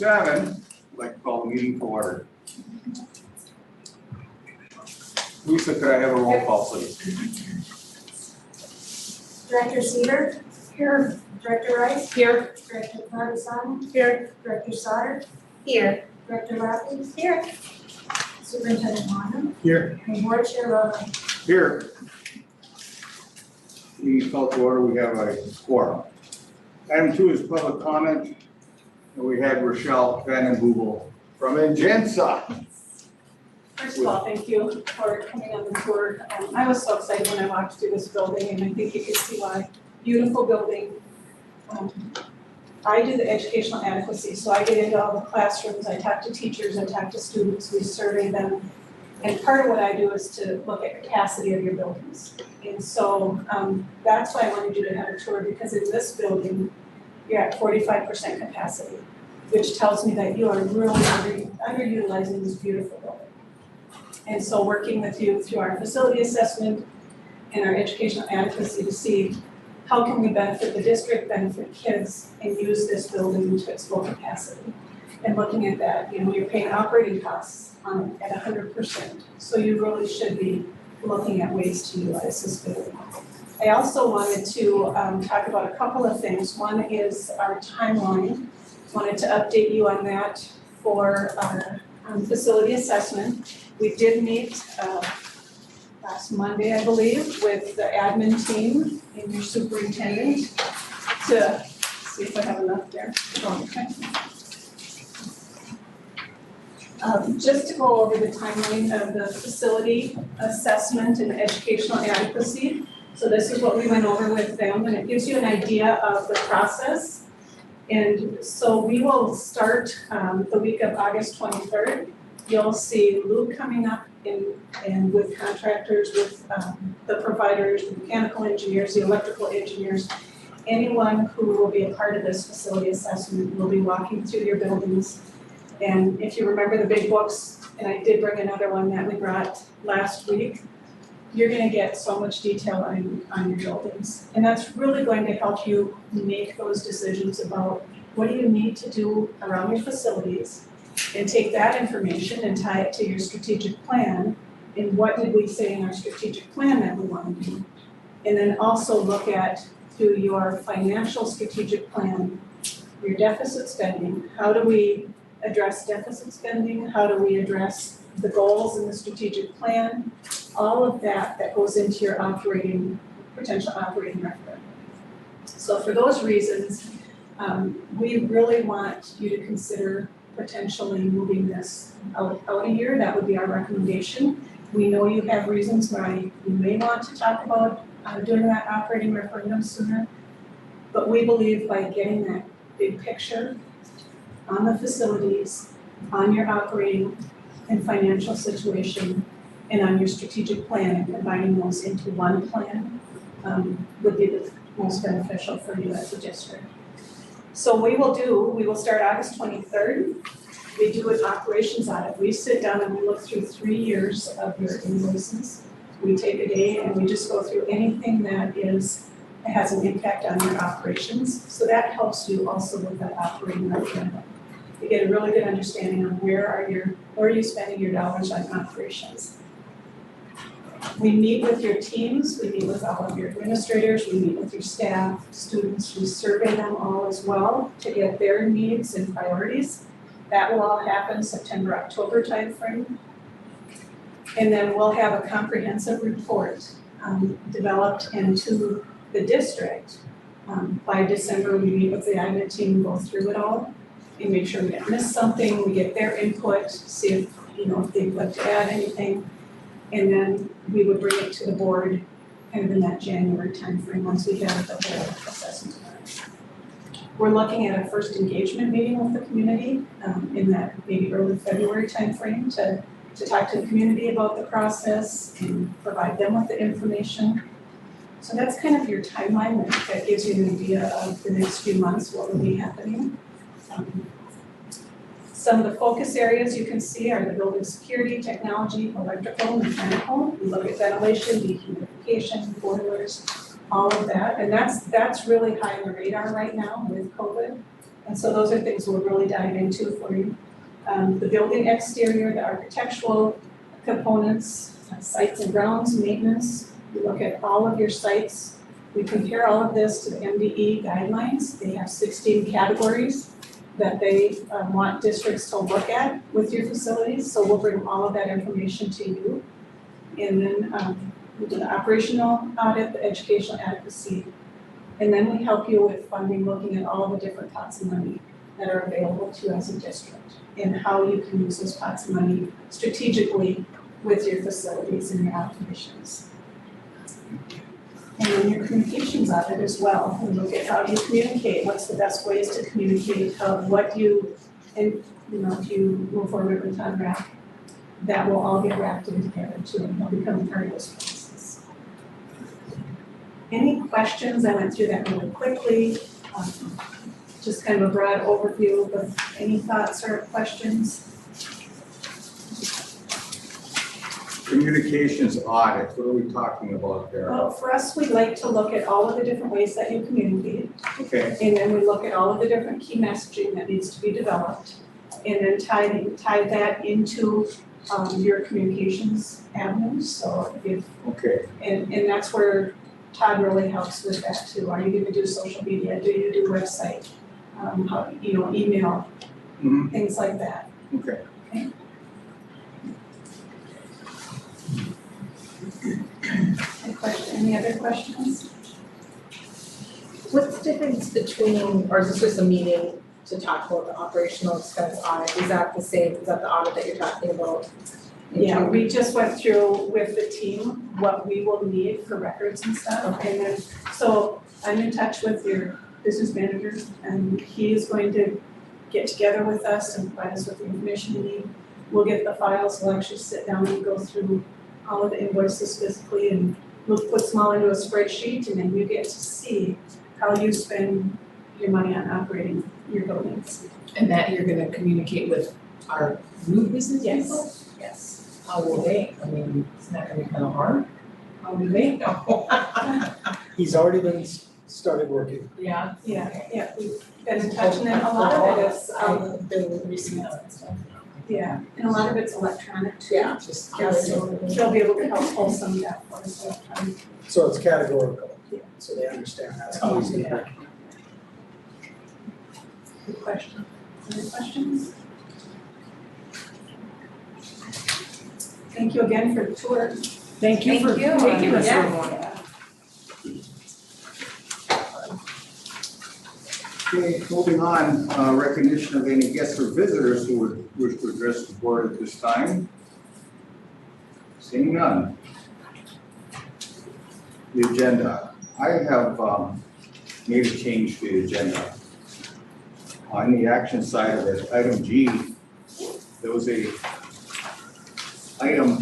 7, I'd like to call the meeting to order. Lisa, could I have a roll call, please? Director Seaver? Here. Director Rice? Here. Director Partisani? Here. Director Sauter? Here. Director Lappy? Here. Superintendent Monaghan? Here. And Board Chair Rowland? Here. We call to order, we have a quorum. Item 2 is public comment. And we had Rochelle Van Den Boegel from Ingenza. First of all, thank you for coming on the tour. I was so excited when I walked through this building, and I think you can see why. Beautiful building. I do the educational adequacy, so I get into all the classrooms, I talk to teachers, I talk to students, we survey them. And part of what I do is to look at capacity of your buildings. And so that's why I wanted you to have a tour, because in this building, you're at 45% capacity, which tells me that you are really underutilizing this beautiful building. And so working with you through our facility assessment and our educational adequacy to see how can we benefit the district, benefit kids, and use this building to its full capacity. And looking at that, you're paying operating costs on it at 100%. So you really should be looking at ways to utilize this building. I also wanted to talk about a couple of things. One is our timeline. Wanted to update you on that for our facility assessment. We did meet last Monday, I believe, with the admin team and your superintendent to see if I have enough there. Okay. Just to go over the timeline of the facility assessment and educational adequacy. So this is what we went over with them, and it gives you an idea of the process. And so we will start the week of August 23rd. You'll see Luke coming up and with contractors, with the providers, the mechanical engineers, the electrical engineers, anyone who will be a part of this facility assessment will be walking through your buildings. And if you remember the big books, and I did bring another one that we brought last week, you're gonna get so much detail on your buildings. And that's really going to help you make those decisions about what do you need to do around your facilities, and take that information and tie it to your strategic plan, and what did we say in our strategic plan that we want to do. And then also look at, through your financial strategic plan, your deficit spending. How do we address deficit spending? How do we address the goals in the strategic plan? All of that goes into your potential operating record. So for those reasons, we really want you to consider potentially moving this out a year. That would be our recommendation. We know you have reasons why you may want to talk about doing that operating referendum sooner, but we believe by getting that big picture on the facilities, on your operating and financial situation, and on your strategic plan, and combining those into one plan would be the most beneficial for you as a district. So we will start August 23rd. We do an operations audit. We sit down and we look through 3 years of your invoices. We take a day and we just go through anything that has an impact on your operations. So that helps you also with that operating referendum. You get a really good understanding of where are you spending your dollars on operations. We meet with your teams, we meet with all of your administrators, we meet with your staff, students, we survey them all as well to get their needs and priorities. That will all happen September, October timeframe. And then we'll have a comprehensive report developed into the district. By December, we meet with the admin team, go through it all, and make sure we didn't miss something, we get their input, see if they'd like to add anything. And then we would bring it to the board kind of in that January timeframe once we have the whole assessment done. We're looking at a first engagement meeting with the community in that maybe early February timeframe to talk to the community about the process and provide them with the information. So that's kind of your timeline that gives you an idea of the next few months, what will be happening. Some of the focus areas you can see are the building security, technology, electrical, mechanical. We look at ventilation, dehumidification, boilers, all of that. And that's really high on the radar right now with COVID. And so those are things we'll really dive into for you. The building exterior, the architectural components, sites and grounds, maintenance. We look at all of your sites. We compare all of this to the MDE guidelines. They have 16 categories that they want districts to look at with your facilities. So we'll bring all of that information to you. And then we do the operational audit, the educational adequacy. And then we help you with funding, looking at all the different pots of money that are available to you as a district and how you can use those pots of money strategically with your facilities and your operations. And then your communications audit as well. We look at how you communicate, what's the best ways to communicate, what you, and if you move forward with ONRAC, that will all get wrapped in together too, and will become part of this process. Any questions? I went through that really quickly. Just kind of a broad overview, but any thoughts or questions? Communications audit, what are we talking about there? Well, for us, we like to look at all of the different ways that you communicate. Okay, And then we look at all of the different key messaging that needs to be developed. And then tie that into your communications avenues. So if, okay, and that's where Todd really helps with that too. Are you gonna do social media? Do you do website? How, email, mhm, things like that. okay. Any other questions? What's the difference between, or is this just a meeting to talk about the operational expense audit? Is that the same, is that the audit that you're talking about? Yeah, we just went through with the team what we will need for records and stuff. And then, so I'm in touch with your business manager and he is going to get together with us and provide us with the information we need. We'll get the files, we'll actually sit down and go through all of the invoices physically and we'll put them all into a spreadsheet and then you get to see how you spend your money on operating your buildings. And that you're gonna communicate with our new business people? Yes. How will they? I mean, it's not gonna be kind of hard? How do they know? He's already been started working. Yeah. Yeah, we've been in touch and then a lot of it is, I've been reaching out and stuff. yeah, and a lot of it's electronic too. Yeah. Just Yeah, so they'll be able to help pull some of that for us. So it's categorical, so they understand that's how he's gonna break. Good question. Any questions? Thank you again for the tour. Thank you for taking us Yeah. everyone. Okay, moving on, recognition of any guests or visitors who would wish to address the board at this time. Seeing none. The agenda. I have made a change to the agenda. On the action side of it, item G, there was a item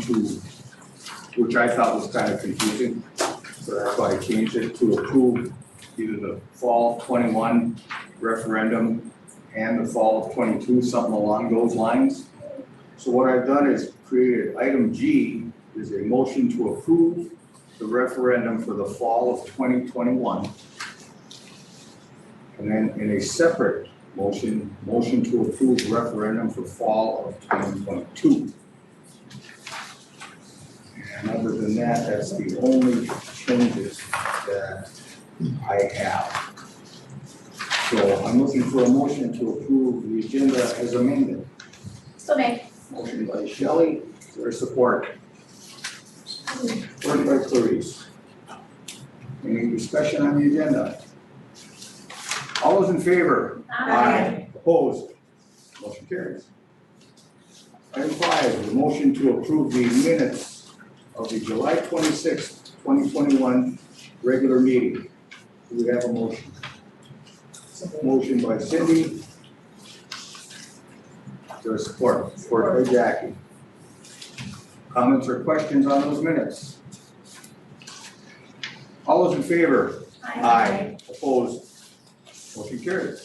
which I thought was kind of confusing, so that's why I changed it to approve either the fall 21 referendum and the fall of 22, something along those lines. So what I've done is created item G is a motion to approve the referendum for the fall of 2021. And then in a separate motion to approve referendum for fall of 2022. And other than that, that's the only changes that I have. So I'm looking for a motion to approve the agenda as amended. So made. Motion by Shelley, is there support? Support by Clarice. Any discussion on the agenda? All those in favor? Opposed? Motion carries. Item 5, the motion to approve the minutes of the July 26th, 2021 regular meeting. Do we have a motion? Motion by Cindy. Is there support? Support by Jackie. Comments or questions on those minutes? All those in favor? Aye. Opposed? Motion carries.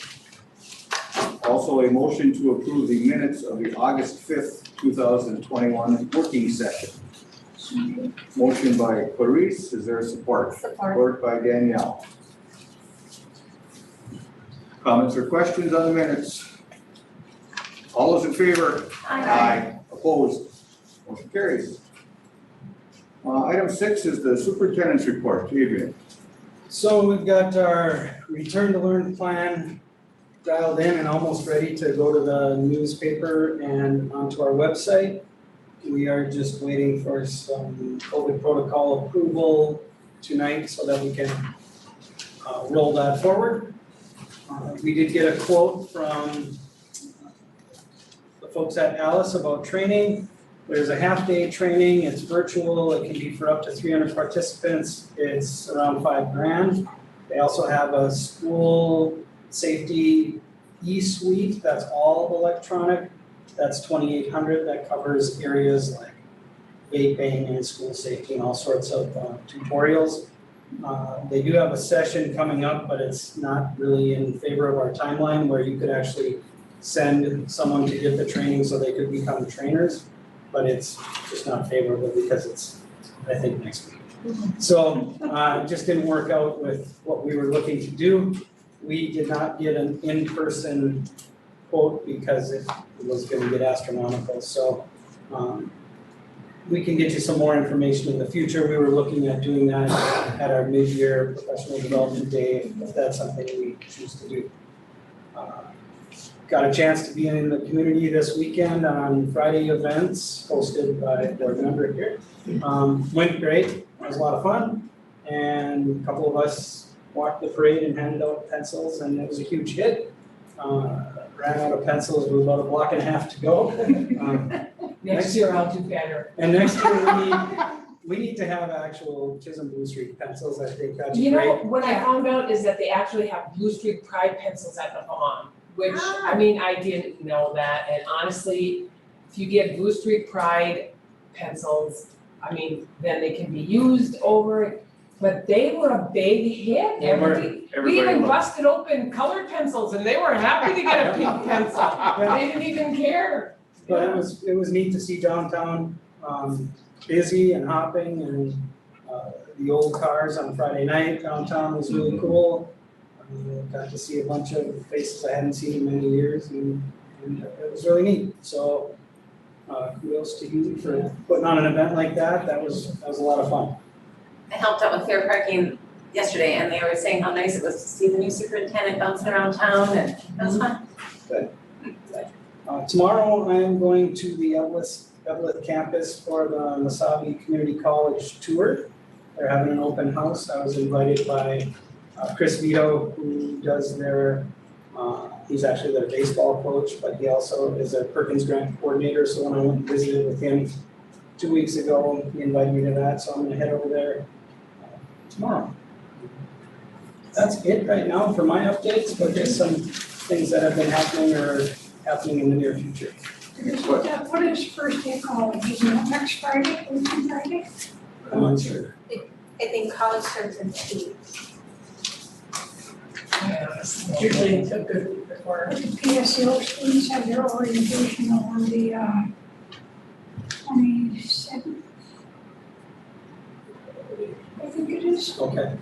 Also a motion to approve the minutes of the August 5th, 2021 working session. Motion by Clarice, is there support? Support. Support by Danielle. Comments or questions on the minutes? All those in favor? Opposed? Motion carries. Item 6 is the superintendent's report. Adrian. So we've got our return to learn plan dialed in and almost ready to go to the newspaper and onto our website. We are just waiting for some COVID protocol approval tonight so that we can roll that forward. We did get a quote from the folks at Alice about training. There's a half-day training, it's virtual, it can be for up to 300 participants, it's around $5,000. They also have a school safety e-suite, that's all electronic, that's $2,800, that covers areas like vaping and school safety and all sorts of tutorials. They do have a session coming up, but it's not really in favor of our timeline where you could actually send someone to get the training so they could become trainers. But it's just not favorable because it's, I think, next week. So it just didn't work out with what we were looking to do. We did not get an in-person quote because it was gonna get astronomical. So we can get you some more information in the future. We were looking at doing that at our mid-year professional development day, if that's something we choose to do. Got a chance to be in the community this weekend on Friday events hosted by a board member here. Went great, it was a lot of fun. And a couple of us walked the parade and handed out pencils and it was a huge hit. Ran out of pencils with about a block and a half to go. Next year I'll do better. And next year we need to have actual Chisholm Blue Streak pencils, I think that's great. You know, what I found out is that they actually have Blue Streak Pride pencils at the Vaughn, which, I mean, I didn't know that, and honestly, if you get Blue Streak Pride pencils, I mean, then they can be used over, but they were a big hit. We even busted open colored pencils and they were happy to get a pink pencil. They didn't even care. But it was neat to see downtown busy and hopping and the old cars on Friday night downtown was really cool. Got to see a bunch of faces I hadn't seen in many years and it was really neat. So kudos to you for putting on an event like that. That was a lot of fun. I helped out with fair parking yesterday and they were saying how nice it was to see the new superintendent bouncing around town and it was fun. Tomorrow I am going to the Evelyn campus for the Mesabi Community College tour. They're having an open house. I was invited by Chris Vito, who does their, he's actually their baseball coach, but he also is a Perkins Grant coordinator. So when I went and visited with him 2 weeks ago, he invited me to that. So I'm gonna head over there tomorrow. That's it right now for my updates, but there's some things that have been happening or happening in the near future. What is first day college? Is it next Friday, Friday? I'm not sure. I think college starts in 2 weeks. Usually it's a good week before. The PSEO students have their orientation on the 27th. I think it is. Okay.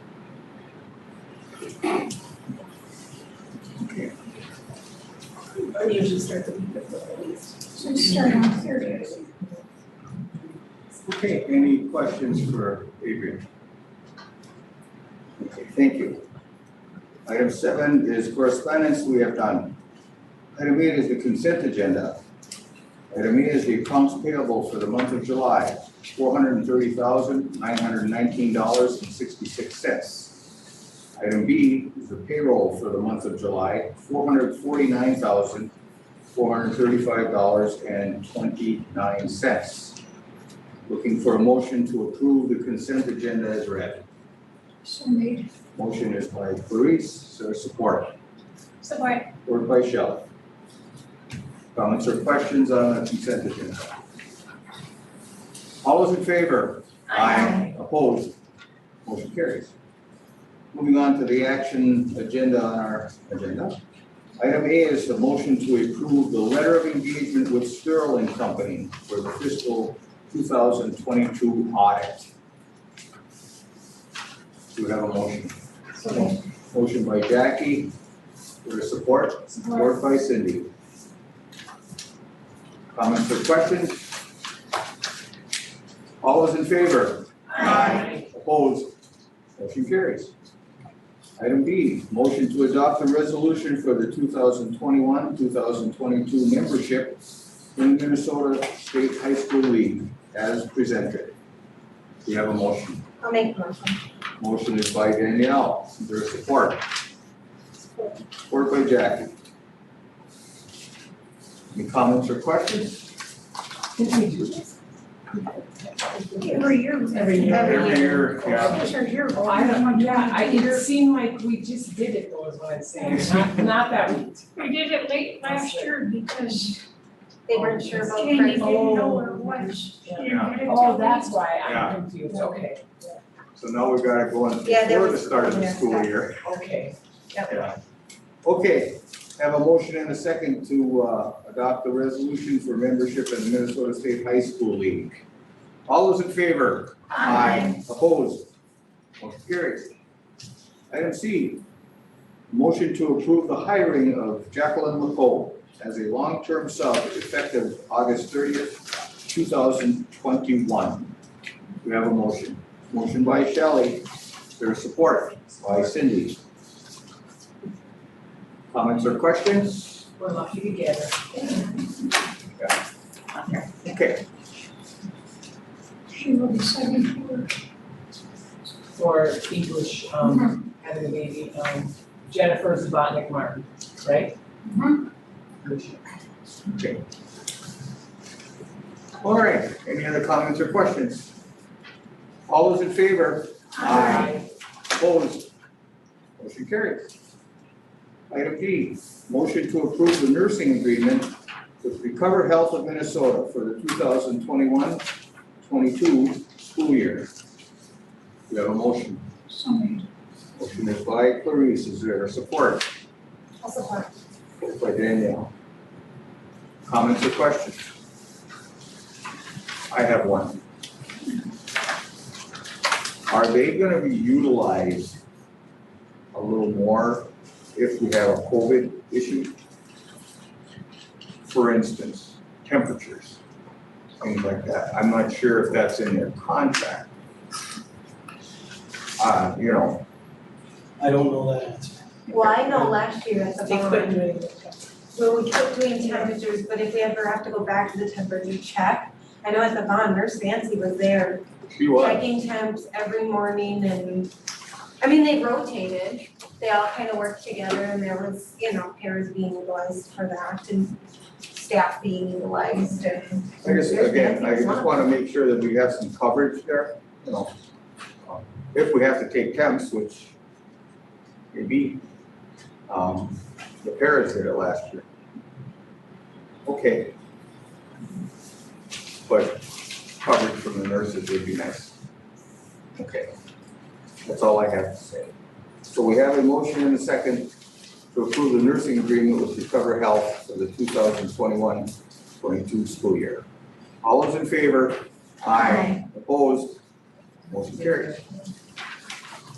I usually start the week before at least. So it's starting on 30th. Okay, any questions for Adrian? Okay, thank you. Item 7 is correspondence we have done. Item 8 is the consent agenda. Item 8 is the accounts payable for the month of July, $430,919.66. Item B is the payroll for the month of July, $449,435.29. Looking for a motion to approve the consent agenda as read. So made. Motion is by Clarice, is there support? Support. Support by Shelley. Comments or questions on the consent agenda? All those in favor? Aye. Opposed? Motion carries. Moving on to the action agenda on our agenda. Item A is the motion to approve the letter of engagement with Sterling Company for the fiscal 2022 audit. Do we have a motion? Motion by Jackie, There is support? Support by Cindy. Comments or questions? All those in favor? Aye. Opposed? Motion carries. Item B, motion to adopt a resolution for the 2021-2022 membership in Minnesota State High School League as presented. We have a motion. I'll make a motion. Motion is by Danielle. Is there support? Support by Jackie. Any comments or questions? Did we do this? Every year. Every year. Every year, yeah. Oh, I don't, yeah, it seemed like we just did it, though, is what I'm saying, not that we. We did it late last year because They weren't sure about Jamie price. didn't know what it was. She didn't get it Oh, till that's why Yeah. I'm confused, okay, So now we've got to go on Yeah, there before the was- start of the yeah. school year. okay. Yeah. Okay, have a motion and a second to adopt the resolution for membership in the Minnesota State High School League. All those in favor? Aye. Opposed? Motion carries. Item C, motion to approve the hiring of Jacqueline McCall as a long-term sub effective August 30th, 2021. We have a motion. Motion by Shelley. There's support by Cindy. Comments or questions? We're lucky to get her. Okay, She will be 74. For English, having a baby, Jennifer Zabotnik Martin, right? okay. All right, any other comments or questions? All those in favor? Aye. Opposed? Motion carries. Item D, motion to approve the nursing agreement with Recover Health of Minnesota for the 2021-22 school year. We have a motion. So many. Motion is by Clarice. Is there support? I'll support. Support by Danielle. Comments or questions? I have one. Are they gonna be utilized a little more if we have a COVID issue? For instance, temperatures, things like that. I'm not sure if that's in their contract. You know, I don't know that answer. Well, I know last year at the They couldn't bond, do anything. well, we kept doing temperatures, but if we ever have to go back to the temperature check, I know at the bond, Nurse Fancy was there she was. checking temps every morning and, I mean, they rotated. They all kind of worked together and there was, pairs being utilized for that and staff being utilized and. I guess, Nurse again, Fancy I was just one. wanna make sure that we have some coverage there, you know. If we have to take temps, which maybe, the parents did it last year. Okay. But coverage from the nurses would be nice. Okay. That's all I have to say. So we have a motion and a second to approve the nursing agreement with Recover Health for the 2021-22 school year. All those in favor? Aye. Opposed? Motion carries.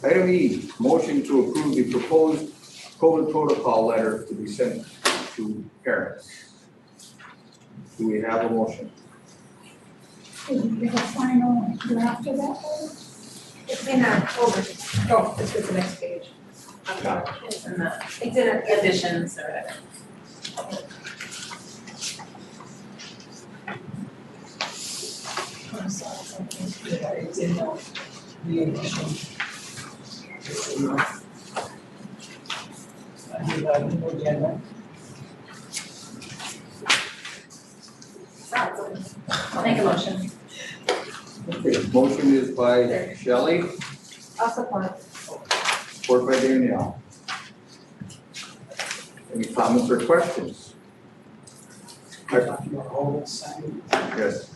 Item E, motion to approve the proposed COVID protocol letter to be sent to parents. Do we have a motion? Did we get a final draft of that? It's in October. Oh, this is the next page. It's in the It's in our, additions or whatever. Yeah, it's in the addition. I think I can go agenda. I'll make a motion. Okay, motion is by Shelley, I'll support. support by Danielle. Any comments or questions? All signed. Yes.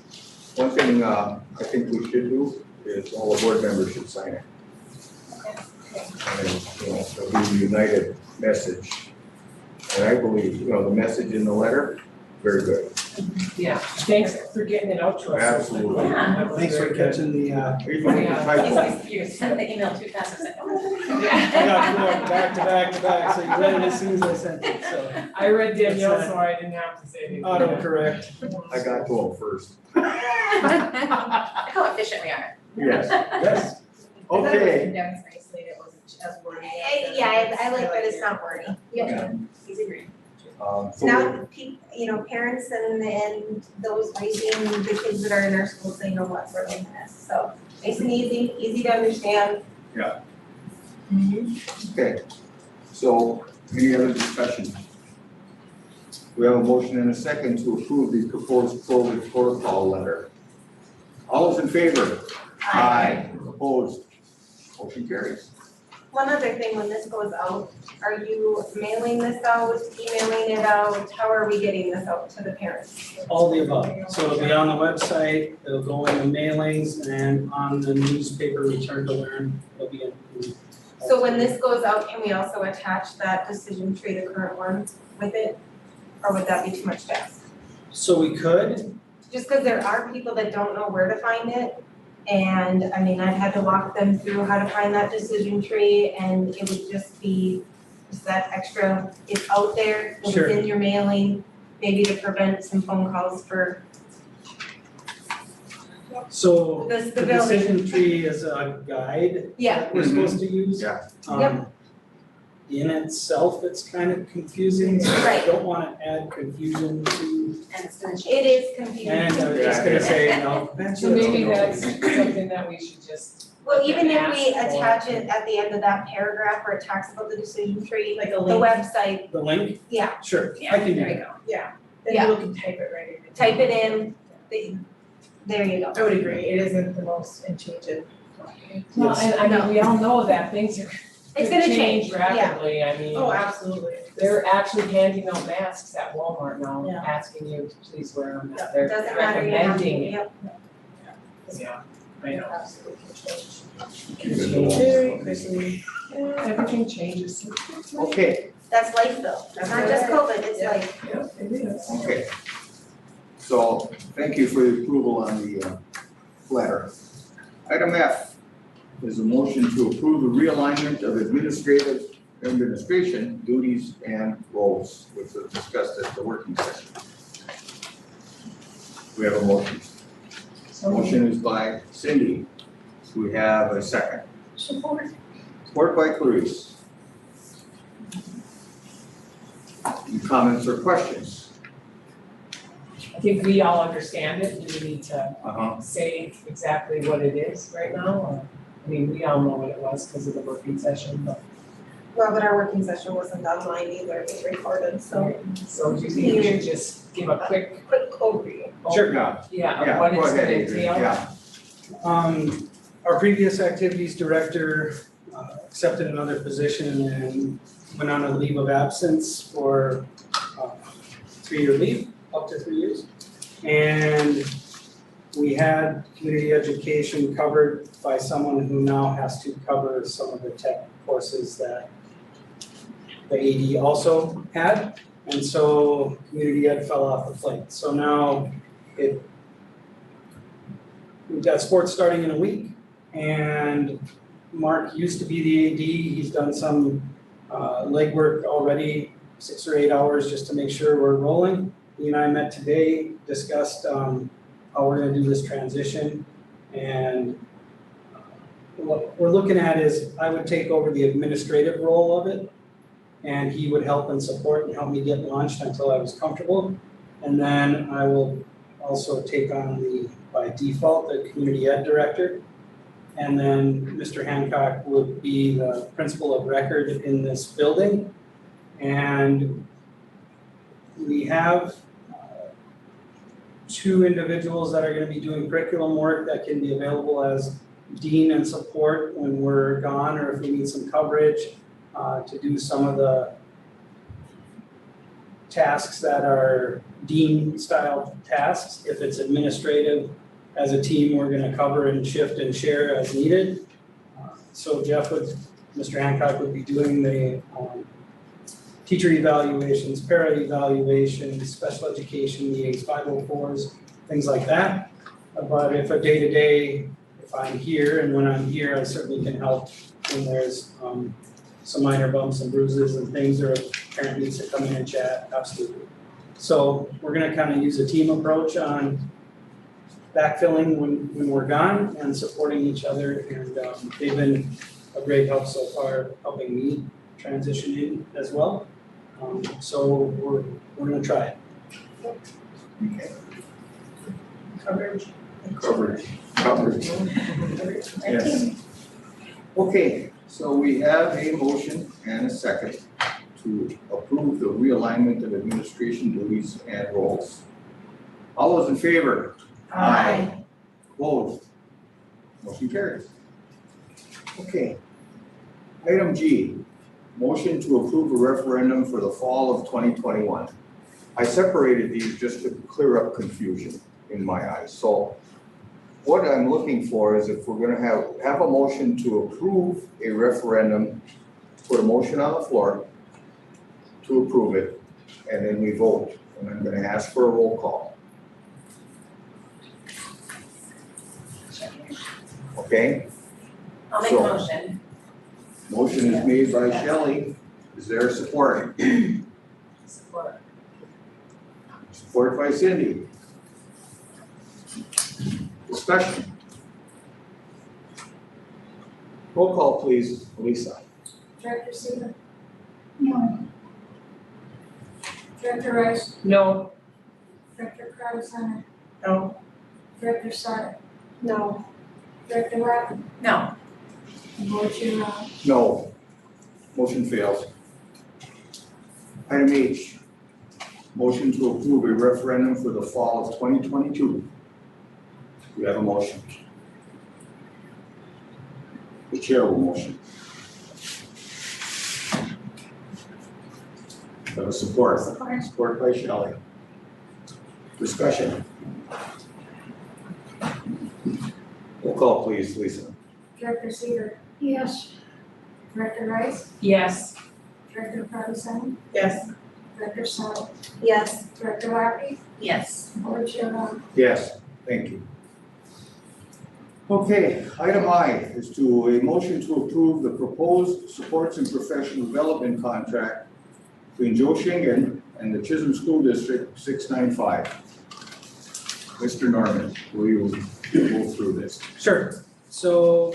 One thing, I think we should do is all the board members should sign it. And, it'll be a united message. And I believe, the message in the letter Very good. Yeah, thanks for getting it out to us. Absolutely. Yeah. That was Thanks for very good. catching the, Even with the typo. You sent the email too fast, I was like, oh. I got going back to back to back, so you read it as soon as I sent it, so. I read Danielle, It's, so I didn't have to say anything. Autocorrect. I got to him first. Look how efficient we are. Yes, yes. I thought it was Okay. condensed nicely, it wasn't as wordy. Yeah, I like that it's not wordy. Yeah. Easy read. So Now, parents and those raising the kids that are in our schools, they know what we're looking at. So nice and easy to understand. Okay, so any other discussion? We have a motion and a second to approve the proposed COVID protocol letter. All those in favor? Opposed? Motion carries. One other thing, when this goes out, are you mailing this out, emailing it out? How are we getting this out to the parents? All the above. So it'll be on the website, it'll go in the mailings, and on the newspaper Return to Learn, it'll be in. So when this goes out, can we also attach that decision tree, the current one, with it? Or would that be too much to ask? So we could, Just because there are people that don't know where to find it. And I mean, I've had to walk them through how to find that decision tree, and it would just be just that extra, it's out there, it's Sure. in your mailing, maybe to prevent some phone calls for so the the building. decision tree is a guide Yeah, that we're supposed to use. Yeah. Yep. In itself, it's kind of confusing, so I Right. don't wanna add confusion to, And it's gonna change. it is confusing. and I was just gonna say, no. So maybe that's something that we should just. Well, even if we ask for. attach it at the end of that paragraph where it talks about the decision tree, Like a the link. website, The link? Yeah. Sure, Yeah, I can do there you that. go. Then Yeah. people can type it right in. type it in, there you go. I would agree, it isn't the most intuitive. Well, Yes. and I mean, we all know that things are It's gonna gonna change change, yeah. rapidly, I mean. Oh, absolutely. They're actually handing out masks at Walmart now, Yeah. asking you to please wear them, Yeah. they're Doesn't matter, you have to, recommending it. yep. Yeah, I know. Absolutely can change. Good. Very quickly. Everything changes. Okay, That's life though, it's not just COVID, it's Yeah. life. Yeah, it is. okay. So thank you for the approval on the letter. Item F is a motion to approve the realignment of administration duties and roles, which was discussed at the working session. We have a motion. Motion is by Cindy. We have a second. Support. Support by Clarice. Any comments or questions? I think we all understand it, do we need to Uh-huh. say exactly what it is right now, or, I mean, we all know what it was because of the working session, but. Well, but our working session wasn't online either, it was recorded, so So do you think we should just give a quick quick overview. Sure. Yeah, Yeah, yeah, of what go it's ahead, gonna Adrian, entail? yeah. Our previous activities director accepted another position and went on a leave of absence for 3-year leave, up to 3 years. And we had community education covered by someone who now has to cover some of the tech courses that the AD also had. And so community ed fell off the plate. So now we've got sports starting in a week. And Mark used to be the AD, he's done some legwork already, 6 or 8 hours just to make sure we're rolling. He and I met today, discussed how we're gonna do this transition. And what we're looking at is I would take over the administrative role of it. And he would help and support and help me get launched until I was comfortable. And then I will also take on by default, the community ed director. And then Mr. Hancock would be the principal of record in this building. And we have 2 individuals that are gonna be doing curriculum work that can be available as dean and support when we're gone, or if we need some coverage to do some of the tasks that are dean-style tasks. If it's administrative, as a team, we're gonna cover and shift and share as needed. So Mr. Hancock would be doing the teacher evaluations, para evaluations, special education needs, 504s, things like that. But if a day-to-day, if I'm here and when I'm here, I certainly can help when there's some minor bumps and bruises and things, or if a parent needs to come in and chat, absolutely. So we're gonna kind of use a team approach on backfilling when we're gone and supporting each other, and they've been a great help so far, helping me transition in as well. So we're gonna try it. Okay. Coverage. Coverage. Yes. Okay, so we have a motion and a second to approve the realignment of administration duties and roles. All those in favor? Aye. Opposed? Motion carries. Okay. Item G, motion to approve a referendum for the fall of 2021. I separated these just to clear up confusion in my eyes. So what I'm looking for is if we're gonna have a motion to approve a referendum, put a motion on the floor to approve it, and then we vote. And I'm gonna ask for a roll call. Okay, I'll make a So- motion. motion is made by Shelley. Is there support? Support. Support by Cindy. Discussion. Roll call, please, Lisa. Director Seaver? No. Director Rice? No. Director Crowd Center? No. Director Sarr? No. Director Lapp? No. And Board Chair No. Motion fails. Item H, motion to approve a referendum for the fall of 2022. We have a motion. The chair will motion. Have a support. Support by Shelley. Discussion. Roll call, please, Lisa. Director Seaver? Yes. Director Rice? Yes. Director Crowd Center? Yes. Director Sarr? Yes. Director Lappy? Yes. Board Chair Yes, thank you. Okay, item I is to a motion to approve the proposed supports and professional development contract between Joe Shingen and the Chisholm School District 695. Mr. Norman, will you go through this? Sure. So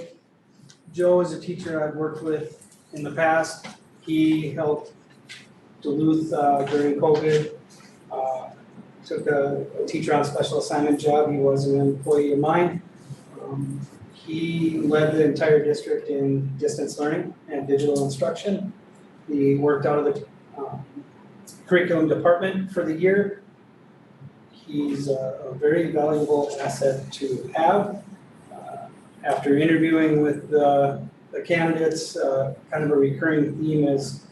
Joe is a teacher I've worked with in the past. He helped Duluth during COVID. Took a teacher on special assignment job. He was an employee of mine. He led the entire district in distance learning and digital instruction. He worked out of the curriculum department for the year. He's a very valuable asset to have. After interviewing with the candidates, kind of a recurring theme is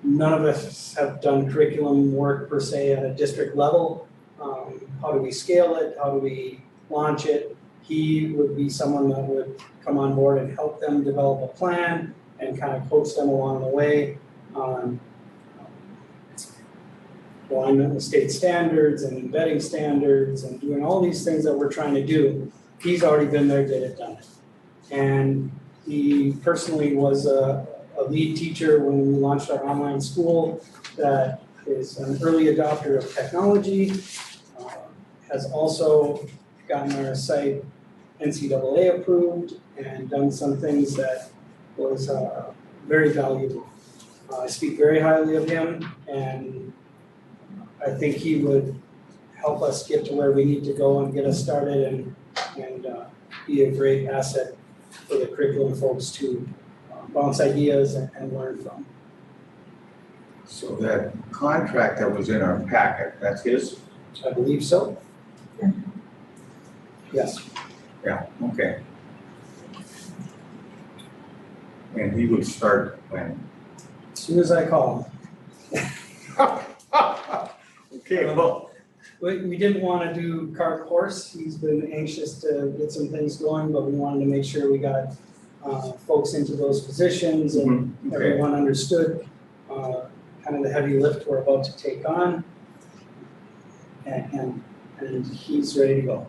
none of us have done curriculum work per se at a district level. How do we scale it? How do we launch it? He would be someone that would come on board and help them develop a plan and kind of coach them along the way on alignment with state standards and embedding standards and doing all these things that we're trying to do. He's already been there, did it, done it. And he personally was a lead teacher when we launched our online school that is an early adopter of technology, has also gotten our site NCAA approved and done some things that was very valuable. I speak very highly of him, and I think he would help us get to where we need to go and get us started and be a great asset for the curriculum folks to bounce ideas and learn from. So that contract that was in our packet, that's his? I believe so. Yes. Yeah, okay. And he would start when? As soon as I call him. Okay, well, We didn't want to do cart horse. He's been anxious to get some things going, but we wanted to make sure we got folks into those positions and okay, everyone understood kind of the heavy lift we're about to take on. And he's ready to go.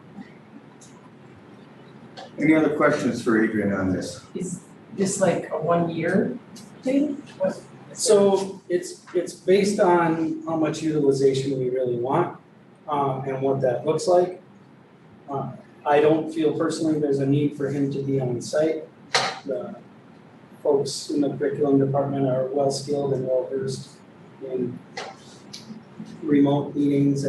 Any other questions for Adrian on this? Is this like a 1-year thing? What? So it's based on how much utilization we really want, and what that looks like. I don't feel personally there's a need for him to be on site. The folks in the curriculum department are well skilled and well versed in remote meetings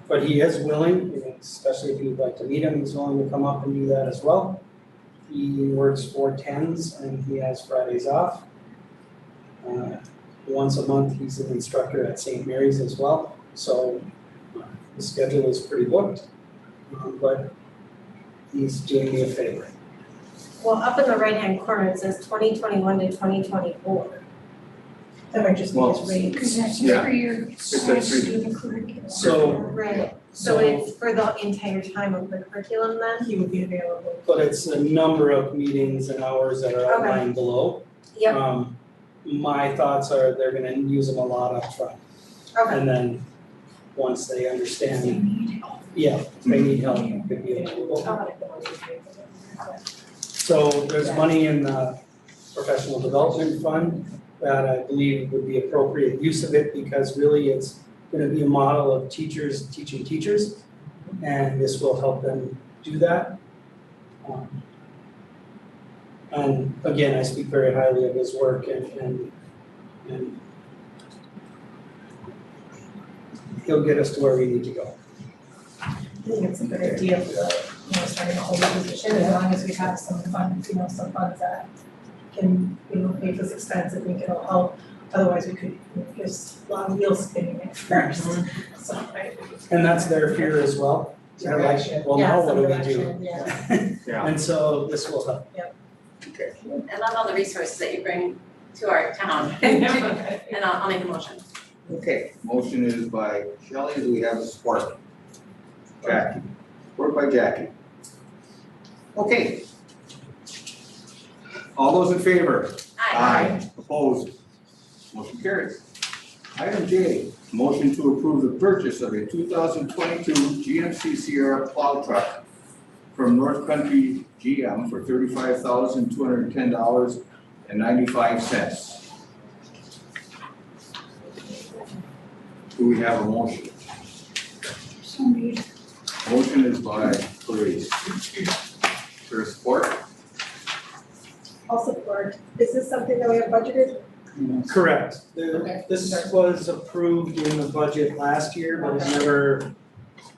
but he is willing, especially if you'd like to meet him, he's willing to come up and do that as well. He works 4/10s and he has Fridays off. Once a month, he's an instructor at St. Mary's as well, so the schedule is pretty booked, but he's doing me a favor. Well, up in the right-hand corner, it says 2021 to 2024. That might just be Well, his rate. Because that's Yeah. a 3-year a course three- to the curriculum. So, Right, so it's for the entire time of the curriculum then? He would be available. but it's a number of meetings and hours that are outlined below. Yep, My thoughts are they're gonna use them a lot up front, okay, and then once they understand, yeah, if they need help, it could be available. So there's money in the professional development fund that I believe would be appropriate use of it, because really it's gonna be a model of teachers teaching teachers, and this will help them do that. And again, I speak very highly of his work and he'll get us to where we need to go. I think it's a good idea for the, starting a whole new position, as long as we have some funds, some funds that can, pay for this expense, I think it'll help. Otherwise, we could, just a lot of wheels spinning at first, so, right? And that's their fear as well. They're like, well, now what do we do? Yeah. And so this will help. Okay. I love all the resources that you bring to our town. And I'll make a motion. Okay, motion is by Shelley, do we have a support? Jackie, support by Jackie. Okay. All those in favor? Opposed? Motion carries. Item J, motion to approve the purchase of a 2022 GMC Sierra plow truck from North Country GM for $35,210.95. Do we have a motion? So made. Motion is by Clarice. For support? I'll support. Is this something that we have budgeted? Correct. Okay. This was approved in the budget last year, but it never,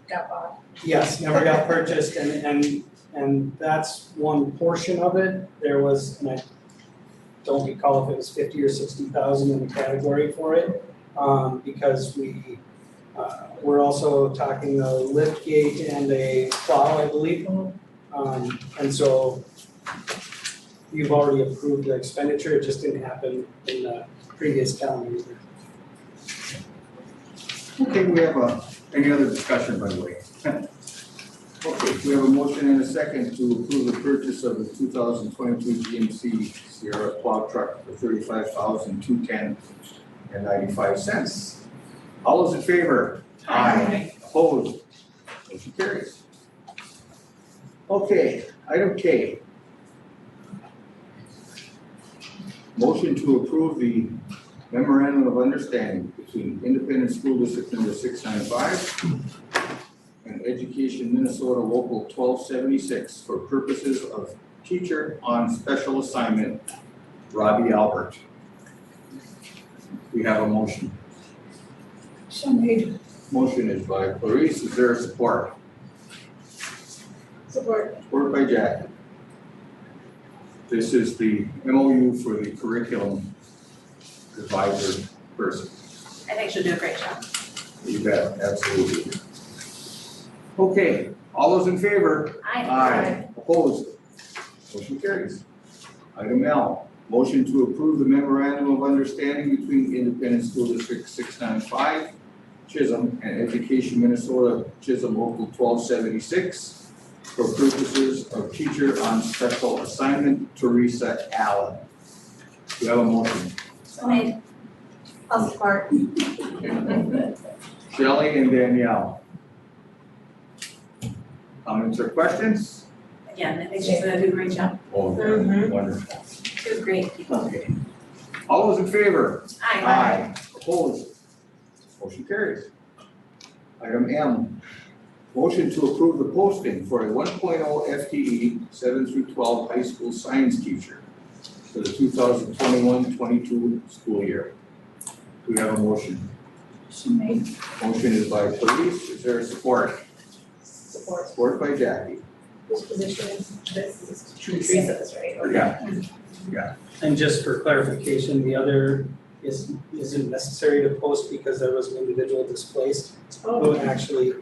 Got bought. yes, never got purchased, and that's one portion of it. There was, and I don't recall if it was 50 or 60,000 in the category for it, because we're also talking a lift gate and a plow, I believe. And so you've already approved the expenditure, it just didn't happen in the previous calendar year. Okay, we have any other discussion, by the way? Okay, we have a motion and a second to approve the purchase of the 2022 GMC Sierra plow truck for $35,210.95. All those in favor? Aye. Opposed? Motion carries. Okay, item K. Motion to approve the memorandum of understanding between Independent School District number 695 and Education Minnesota Local 1276 for purposes of teacher on special assignment, Robbie Albert. We have a motion. So made. Motion is by Clarice, is there support? Support. Support by Jackie. This is the MOU for the curriculum advisor person. I think she'll do a great job. You bet, absolutely. Okay, all those in favor? Opposed? Motion carries. Item L, motion to approve the memorandum of understanding between Independent School District 695, Chisholm, and Education Minnesota Chisholm Local 1276 for purposes of teacher on special assignment, Teresa Allen. Do you have a motion? So made. I'll support. Shelley and Danielle. Comments or questions? Again, I think she's gonna do a great job. Oh, Mhm. wonderful. She was great. Okay. All those in favor? Aye. Opposed? Motion carries. Item M, motion to approve the posting for a 1.0 FTE 7 through 12 high school science teacher for the 2021-22 school year. Do we have a motion? She made, Motion is by Clarice, is there support? Support Support by Jackie. this position, this is Teresa's, right? Yeah. And just for clarification, the other isn't necessary to post because there was an individual displaced who actually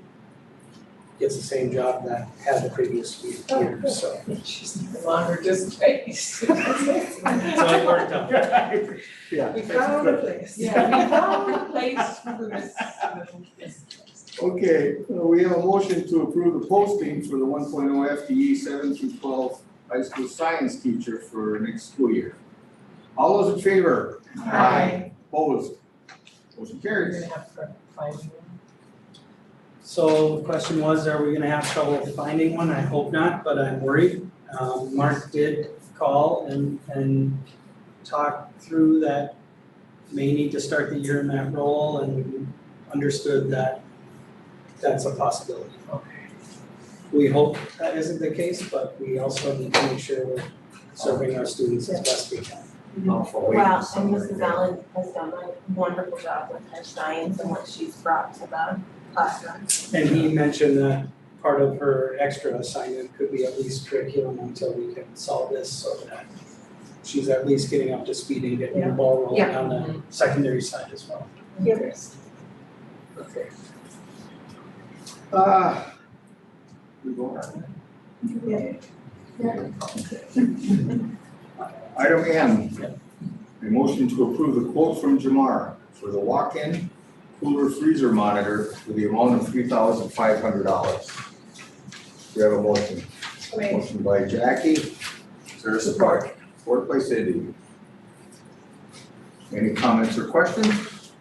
gets the same job that had the previous year, so. She's no longer displaced. So it worked out. Yeah. We found a place. Yeah, we found a place for this. Okay, we have a motion to approve the posting for the 1.0 FTE 7 through 12 high school science teacher for next school year. All those in favor? Aye. Opposed? Motion We're carries. gonna have to find one. So the question was, are we gonna have trouble finding one? I hope not, but I'm worried. Mark did call and talk through that may need to start the year in that role and understood that that's a possibility. Okay. We hope that isn't the case, but we also need to make sure we're serving our students as best we can. Well, and Mrs. Allen has done a wonderful job with her science and what she's brought to the classroom. And he mentioned that part of her extra assignment could be at least curriculum until we can solve this, so that she's at least getting up to speed and getting the ball rolling Yeah. on the secondary side as well. Yes. Okay. We go on. Item N, a motion to approve the quote from Jamar for the walk-in cooler freezer monitor for the amount of $3,500. We have a motion. Motion by Jackie. Is there a support? Support by Cindy. Any comments or questions?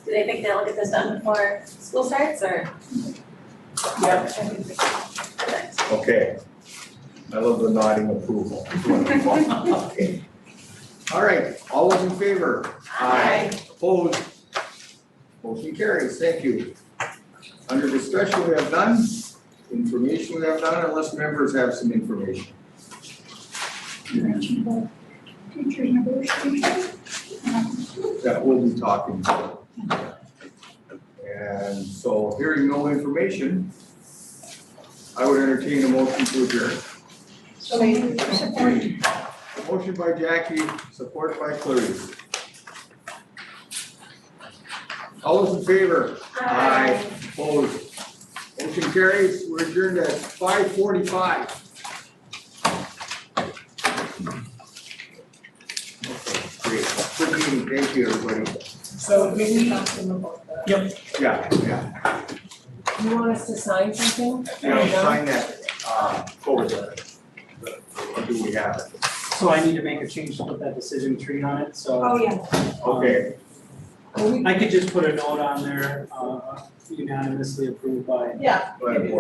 Do they think they'll get this done before school starts or? Yeah. Perfect. Okay. I love the nodding approval. Okay. All right, all those in favor? Opposed? Motion carries, thank you. Under discussion, we have none. Information, we have none, unless members have some information. you mentioned about teacher negotiation. That we'll be talking about. And so, hearing no information, I would entertain a motion to adjourn. Support. Motion by Jackie, support by Clarice. All those in favor? Opposed? Motion carries, we're adjourned at 5:45. Okay, great, good meeting, thank you, everybody. So do we, Yeah. you want us to sign something? Sign that, forward there. Or do we have it? So I need to make a change to put that decision tree on it, so. Oh, yeah. Okay, I could just put a note on there, unanimously approved by Yeah. go ahead, Board.